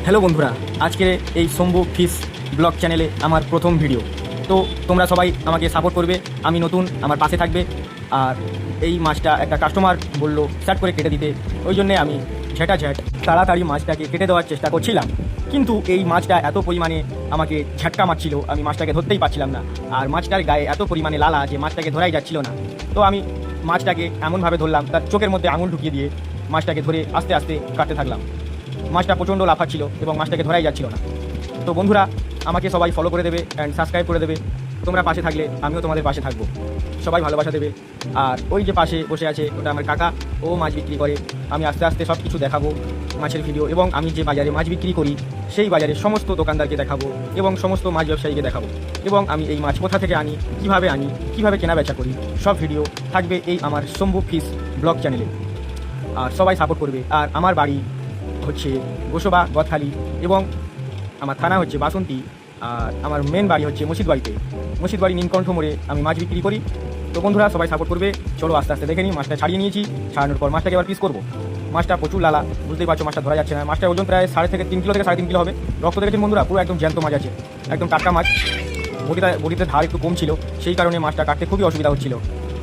Hello বন্ধুরা, আজকে এই শম্ভু ফিশ ব্লগ চ্যানেলে আমার প্রথম ভিডিও। তো তোমরা সবাই আমাকে সাপোর্ট করবে, আমি নতুন, আমার পাশে থাকবে। আর এই মাছটা একটা কাস্টমার বলল স্টার্ট করে কেটে দিতে, ওই জন্যে আমি ঝেঁটাঝ্যাট তাড়াতাড়ি মাছটাকে কেটে দেওয়ার চেষ্টা করছিলাম। কিন্তু এই মাছটা এত পরিমাণে আমাকে ঝাটকা মারছিল, আমি মাছটাকে ধরতেই পারছিলাম না। আর মাছটার গায়ে এত পরিমাণে লালা যে মাছটাকে ধরাই যাচ্ছিল না। তো আমি মাছটাকে এমনভাবে ধরলাম, তার চোখের মধ্যে আঙুল ঢুকিয়ে দিয়ে মাছটাকে ধরে আস্তে আস্তে কাটতে থাকলাম। মাছটা প্রচণ্ড লাফাচ্ছিল এবং মাছটাকে ধরাই যাচ্ছিল না। তো বন্ধুরা, আমাকে সবাই ফলো করে দেবে অ্যান্ড সাবস্ক্রাইব করে দেবে। তোমরা পাশে থাকলে আমিও তোমাদের পাশে থাকবো। সবাই ভালোবাসা দেবে। আর ওই যে পাশে বসে আছে ওটা আমার কাকা, ও মাছ বিক্রি করে। আমি আস্তে আস্তে সব কিছু দেখাবো, মাছের ভিডিও, এবং আমি যে বাজারে মাছ বিক্রি করি সেই বাজারে সমস্ত দোকানদারকে দেখাবো এবং সমস্ত মাছ ব্যবসায়ীকে দেখাবো। এবং আমি এই মাছ কোথা থেকে আনি, কিভাবে কেনা বেচা করি, সব ভিডিও থাকবে এই আমার শম্ভু ফিশ ব্লগ চ্যানেলে। আর সবাই সাপোর্ট করবে। আর আমার বাড়ি হচ্ছে গোসবা গদখালি এবং আমার থানা হচ্ছে বাসন্তী। আর আমার মেন বাড়ি হচ্ছে মুর্শিদবাড়ি নীলকণ্ঠ মোড়ে আমি মাছ বিক্রি করি। তো বন্ধুরা, সবাই সাপোর্ট করবে। চলো আস্তে আস্তে দেখে নিই। মাছটা ছাড়িয়ে নিয়েছি, ছাড়ানোর পর মাছটাকে এবার পিস করবো। মাছটা প্রচুর লালা, বুঝতেই পারছো, মাছটা ধরা যাচ্ছে না। মাছটার ওজন প্রায় 3.5 কিলো থেকে 3.5 কিলো হবে। রক্ত দেখেছেন বন্ধুরা, পুরো একদম জ্যান্ত মাছ আছে, একদম টাটকা মাছ। বডিতে ধার একটু কম ছিল, সেই কারণে মাছটা কাটতে খুবই অসুবিধা হচ্ছিল।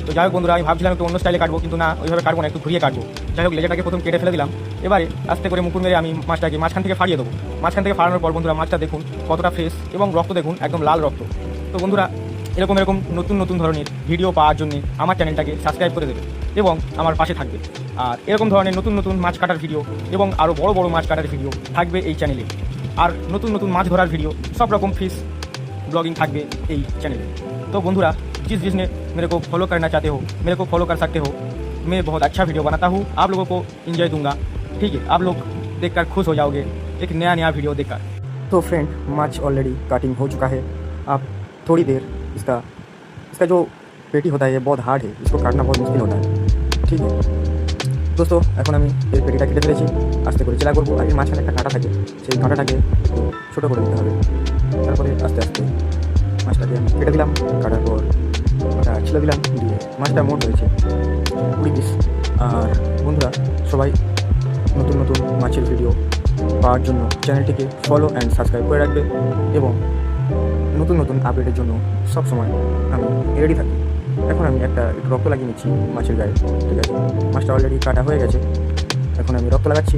তো যাই হোক বন্ধুরা, আমি ভাবছিলাম একটু অন্য স্টাইলে কাটবো, কিন্তু না, ওইভাবে কাটবো না, একটু ঘুরিয়ে কাটবো। যাই হোক, লেজাটাকে প্রথম কেটে ফেলে দিলাম। এবারে আস্তে করে মুকুর মেরে আমি মাছটাকে মাঝখান থেকে ফাড়িয়ে দেবো। মাঝখান থেকে ফাড়ানোর পর বন্ধুরা, মাছটা দেখুন কতটা ফ্রেশ এবং রক্ত দেখুন একদম লাল রক্ত। তো বন্ধুরা, এরকম নতুন ধরনের ভিডিও পাওয়ার জন্য আমার চ্যানেলটাকে সাবস্ক্রাইব করে দেবে এবং আমার পাশে থাকবে। আর এরকম ধরনের নতুন মাছ কাটার ভিডিও এবং আরও বড় মাছ কাটার ভিডিও থাকবে এই চ্যানেলে। আর নতুন মাছ ধরার ভিডিও, সব রকম ফিশ ब्लॉगिंग থাকবে এই চ্যানেলে। तो बंधुरा, जिसने मेरे को फॉलो करना चाहते हो, मेरे को फॉलो कर सकते हो। मैं बहुत अच्छा वीडियो बनाता हूँ, आप लोगों को एंजॉय दूंगा। ठीक है, आप लोग देखकर खुश हो जाओगे एक नया वीडियो देखकर। तो फ्रेंड, माछ ऑलरेडी कटिंग हो चुका है। आप थोड़ी देर इसका जो पेटी होता है ये बहुत हार्ड है, इसको काटना बहुत मुश्किल होता है। ठीक है दोस्तों, এখন আমি এই পেটিটা কেটে ফেলেছি। আস্তে করে চেলা করবো। আর এই মাঝখানে একটা কাঁটা থাকে, সেই কাঁটাটাকে ছোটো করে দিতে হবে। তারপরে আস্তে আস্তে মাছটাকে আমি কেটে দিলাম। কাটার পর ওটা ছেলে দিলাম, দিয়ে মাছটা মোট হয়েছে 20 পিস। আর বন্ধুরা, সবাই নতুন মাছের ভিডিও পাওয়ার জন্য চ্যানেলটিকে ফলো অ্যান্ড সাবস্ক্রাইব করে রাখবে এবং নতুন আপডেটের জন্য সবসময় আমি রেডি থাকি। এখন আমি একটু রক্ত লাগিয়ে নিচ্ছি মাছের গায়ে। ঠিক আছে, মাছটা অলরেডি কাটা হয়ে গেছে, এখন আমি রক্ত লাগাচ্ছি।